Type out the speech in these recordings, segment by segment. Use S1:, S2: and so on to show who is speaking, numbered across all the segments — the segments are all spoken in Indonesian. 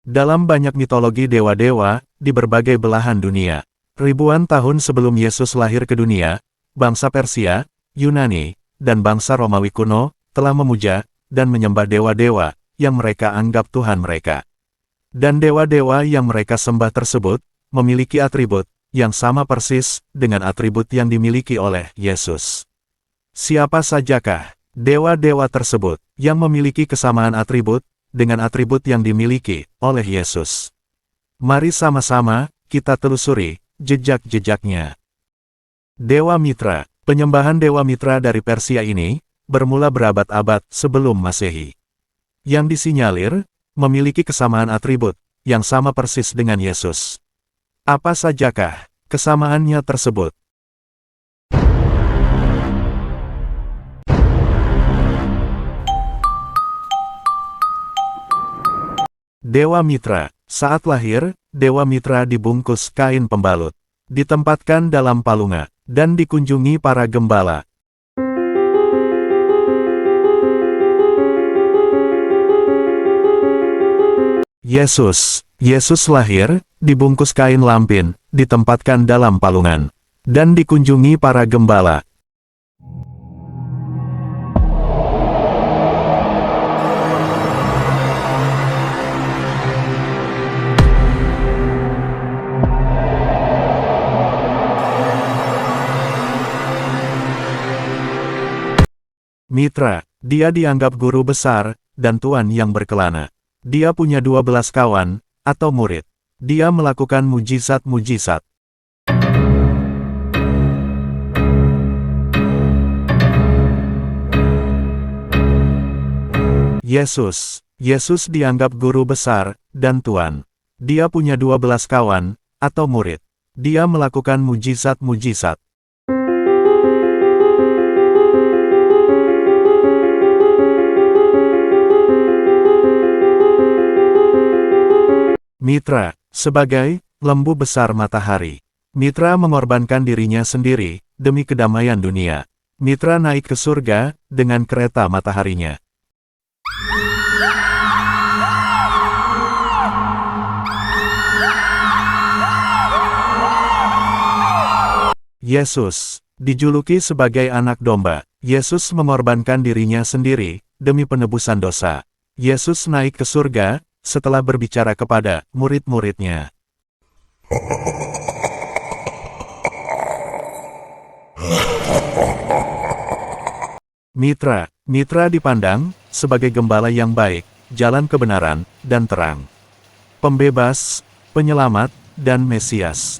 S1: Dalam banyak mitologi dewa-dewa, di berbagai belahan dunia, ribuan tahun sebelum Yesus lahir ke dunia, bangsa Persia, Yunani, dan bangsa Romawi kuno, telah memuja dan menyembah dewa-dewa yang mereka anggap Tuhan mereka. Dan dewa-dewa yang mereka sembah tersebut, memiliki atribut yang sama persis dengan atribut yang dimiliki oleh Yesus. Siapa sajakah dewa-dewa tersebut yang memiliki kesamaan atribut dengan atribut yang dimiliki oleh Yesus? Mari sama-sama kita telusuri jejak-jejaknya. Dewa Mitra. Penyembahan Dewa Mitra dari Persia ini bermula berabad-abad sebelum Masehi, yang disinyalir memiliki kesamaan atribut yang sama persis dengan Yesus. Apa sajakah kesamaannya tersebut? Dewa Mitra. Saat lahir, Dewa Mitra dibungkus kain pembalut, ditempatkan dalam palunga, dan dikunjungi para gembala. Yesus lahir, dibungkus kain lampin, ditempatkan dalam palungan, dan dikunjungi para gembala. Mitra, dia dianggap guru besar, dan tuan yang berkelana. Dia punya 12 kawan, atau murid. Dia melakukan mujizat-mujizat. Yesus dianggap guru besar, dan tuan. Dia punya 12 kawan, atau murid. Dia melakukan mujizat-mujizat. Mitra, sebagai lembu besar matahari. Mitra mengorbankan dirinya sendiri, demi kedamaian dunia. Mitra naik ke surga, dengan kereta mataharinya. Yesus, dijuluki sebagai anak domba. Yesus mengorbankan dirinya sendiri, demi penebusan dosa. Yesus naik ke surga, setelah berbicara kepada murid-muridnya. Mitra dipandang sebagai gembala yang baik, jalan kebenaran, dan terang. Pembebas, penyelamat, dan Mesias.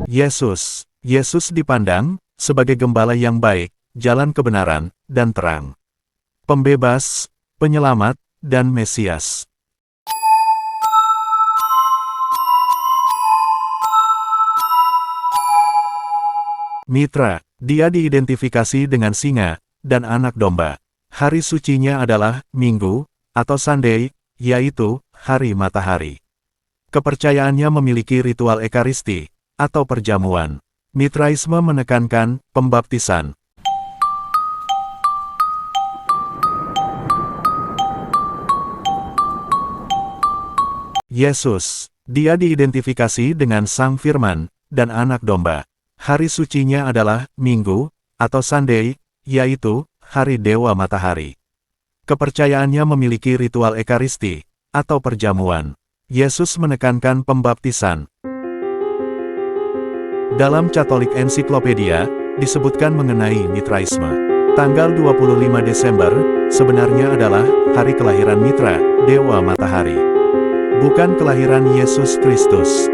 S1: Yesus dipandang sebagai gembala yang baik, jalan kebenaran, dan terang. Pembebas, penyelamat, dan Mesias. Mitra, dia diidentifikasi dengan singa, dan anak domba. Hari sucinya adalah Minggu, atau Sunday, yaitu hari matahari. Kepercayaannya memiliki ritual ekaristi, atau perjamuan. Mitraisme menekankan pembaptisan. Yesus, dia diidentifikasi dengan Sang Firman, dan anak domba. Hari sucinya adalah Minggu, atau Sunday, yaitu hari Dewa Matahari. Kepercayaannya memiliki ritual ekaristi, atau perjamuan. Yesus menekankan pembaptisan. Dalam Catholic Encyclopedia, disebutkan mengenai Mitraisme. Tanggal 25 Desember, sebenarnya adalah hari kelahiran Mitra, Dewa Matahari. Bukan kelahiran Yesus Kristus.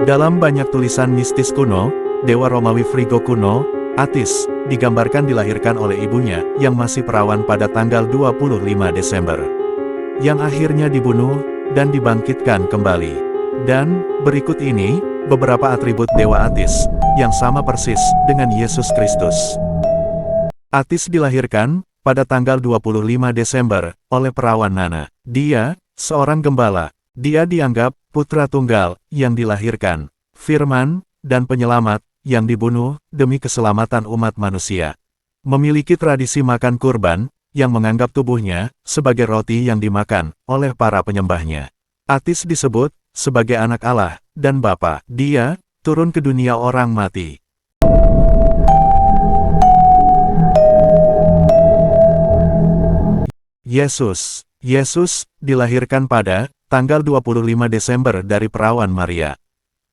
S1: Dalam banyak tulisan mistis kuno, Dewa Romawi Frigo kuno, Atis, digambarkan dilahirkan oleh ibunya, yang masih perawan pada tanggal 25 Desember. Yang akhirnya dibunuh, dan dibangkitkan kembali. Dan, berikut ini, beberapa atribut Dewa Atis, yang sama persis dengan Yesus Kristus. Atis dilahirkan, pada tanggal 25 Desember, oleh perawan Nana. Dia, seorang gembala. Dia dianggap putra tunggal yang dilahirkan, firman, dan penyelamat yang dibunuh demi keselamatan umat manusia. memiliki tradisi makan kurban, yang menganggap tubuhnya sebagai roti yang dimakan oleh para penyembahnya. Atis disebut sebagai anak Allah dan Bapa. Dia turun ke dunia orang mati. Yesus dilahirkan pada tanggal 25 Desember dari perawan Maria.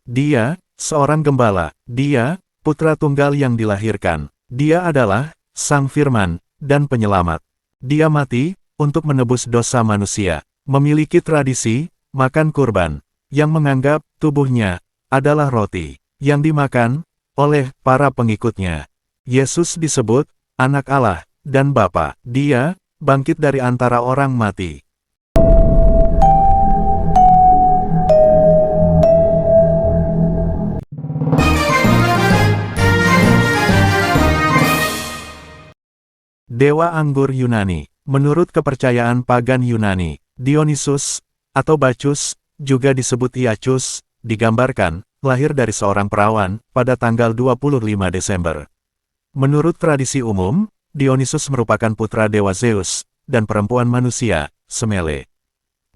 S1: Dia seorang gembala. Dia putra tunggal yang dilahirkan. Dia adalah Sang Firman dan Penyelamat. Dia mati untuk menebus dosa manusia. Memiliki tradisi makan kurban, yang menganggap tubuhnya adalah roti yang dimakan oleh para pengikutnya. Yesus disebut anak Allah dan Bapa. Dia bangkit dari antara orang mati. Dewa anggur Yunani. Menurut kepercayaan pagan Yunani, Dionysus atau Bacchus, juga disebut Iacchus, digambarkan lahir dari seorang perawan pada tanggal 25 Desember. Menurut tradisi umum, Dionysus merupakan putra dewa Zeus dan perempuan manusia, Semele.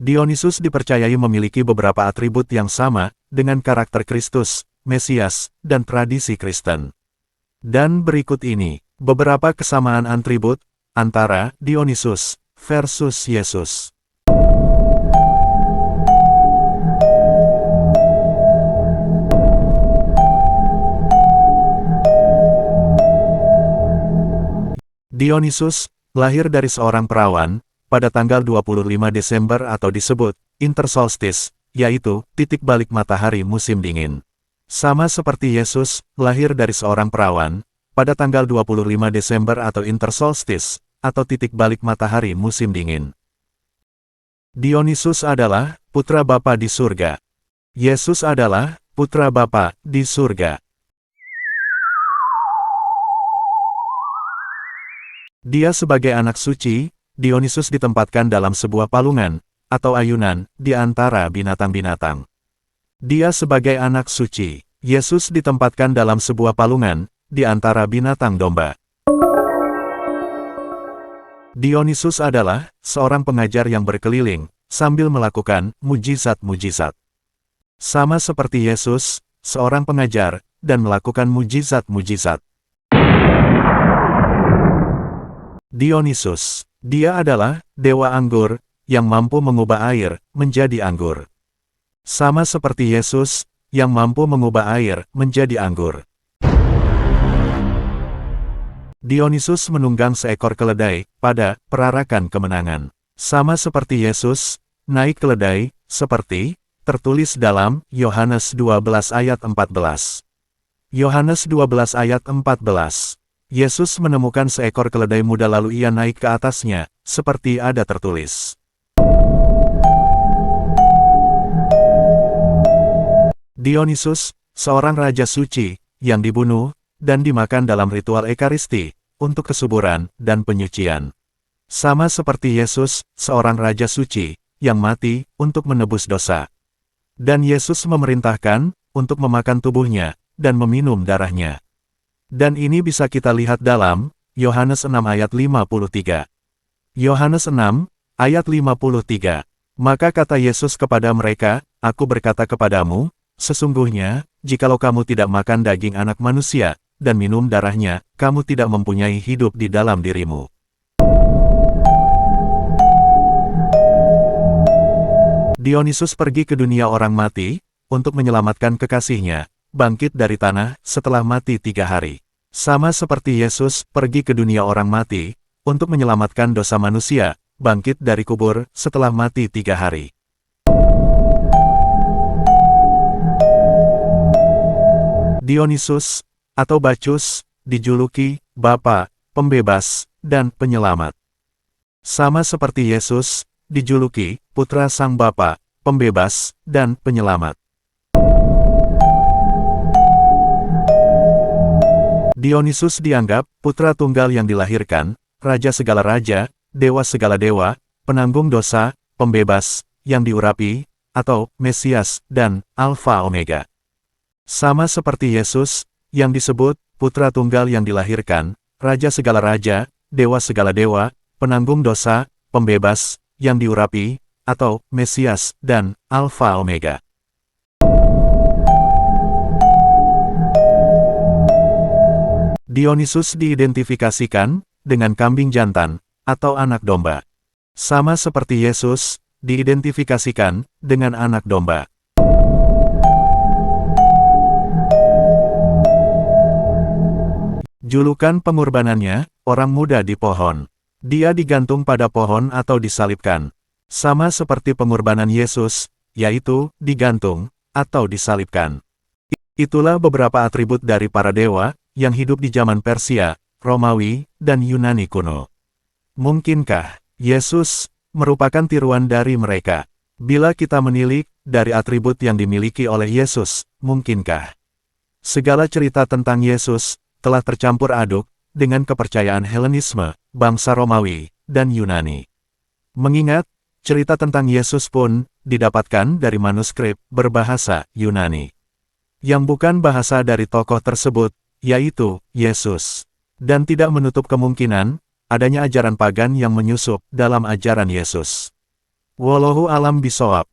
S1: Dionysus dipercayai memiliki beberapa atribut yang sama dengan karakter Kristus, Mesias, dan tradisi Kristen. Dan berikut ini beberapa kesamaan atribut antara Dionysus versus Yesus. Dionysus lahir dari seorang perawan pada tanggal 25 Desember atau disebut intersolstice, yaitu titik balik matahari musim dingin. Sama seperti Yesus lahir dari seorang perawan pada tanggal 25 Desember atau intersolstice atau titik balik matahari musim dingin. Dionysus adalah putra Bapa di surga. Yesus adalah putra Bapa di surga. Dia sebagai anak suci, Dionysus ditempatkan dalam sebuah palungan, atau ayunan, di antara binatang-binatang. Dia sebagai anak suci, Yesus ditempatkan dalam sebuah palungan, di antara binatang domba. Dionysus adalah seorang pengajar yang berkeliling, sambil melakukan mujizat-mujizat. Sama seperti Yesus, seorang pengajar, dan melakukan mujizat-mujizat. Dionysus, dia adalah dewa anggur, yang mampu mengubah air menjadi anggur. Sama seperti Yesus, yang mampu mengubah air menjadi anggur. Dionysus menunggang seekor keledai pada perarakan kemenangan. Sama seperti Yesus, naik keledai, seperti tertulis dalam Yohanes 12 ayat 14. Yohanes 12 ayat 14. Yesus menemukan seekor keledai muda lalu ia naik ke atasnya, seperti ada tertulis. Dionysus, seorang raja suci, yang dibunuh, dan dimakan dalam ritual Ekaristi, untuk kesuburan dan penyucian. Sama seperti Yesus, seorang raja suci, yang mati, untuk menebus dosa. Dan Yesus memerintahkan, untuk memakan tubuhnya, dan meminum darahnya. Dan ini bisa kita lihat dalam Yohanes 6 ayat 53. Yohanes 6 ayat 53. Maka kata Yesus kepada mereka, Aku berkata kepadamu, sesungguhnya, jikalau kamu tidak makan daging anak manusia, dan minum darahnya, kamu tidak mempunyai hidup di dalam dirimu. Dionysus pergi ke dunia orang mati, untuk menyelamatkan kekasihnya, bangkit dari tanah setelah mati 3 hari. Sama seperti Yesus pergi ke dunia orang mati, untuk menyelamatkan dosa manusia, bangkit dari kubur setelah mati 3 hari. Dionysus, atau Bacchus, dijuluki Bapa, Pembebas, dan Penyelamat. Sama seperti Yesus, dijuluki Putra Sang Bapa, Pembebas, dan Penyelamat. Dionysus dianggap putra tunggal yang dilahirkan, raja segala raja, dewa segala dewa, penanggung dosa, pembebas, yang diurapi, atau Mesias, dan Alfa Omega. Sama seperti Yesus, yang disebut putra tunggal yang dilahirkan, Raja segala raja, dewa segala dewa, penanggung dosa, pembebas, yang diurapi, atau Mesias, dan Alfa Omega. Dionysus diidentifikasikan dengan kambing jantan, atau anak domba. Sama seperti Yesus, diidentifikasikan dengan anak domba. Julukan pengorbanannya, orang muda di pohon. Dia digantung pada pohon atau disalibkan. Sama seperti pengorbanan Yesus, yaitu digantung atau disalibkan. Itulah beberapa atribut dari para dewa yang hidup di zaman Persia, Romawi, dan Yunani kuno. Mungkinkah Yesus merupakan tiruan dari mereka? Bila kita menilik dari atribut yang dimiliki oleh Yesus, mungkinkah segala cerita tentang Yesus telah tercampur aduk dengan kepercayaan Helenisme, bangsa Romawi, dan Yunani? Mengingat, cerita tentang Yesus pun didapatkan dari manuskrip berbahasa Yunani, yang bukan bahasa dari tokoh tersebut, yaitu Yesus. Dan tidak menutup kemungkinan adanya ajaran pagan yang menyusup dalam ajaran Yesus. Wallahu alam bishawab.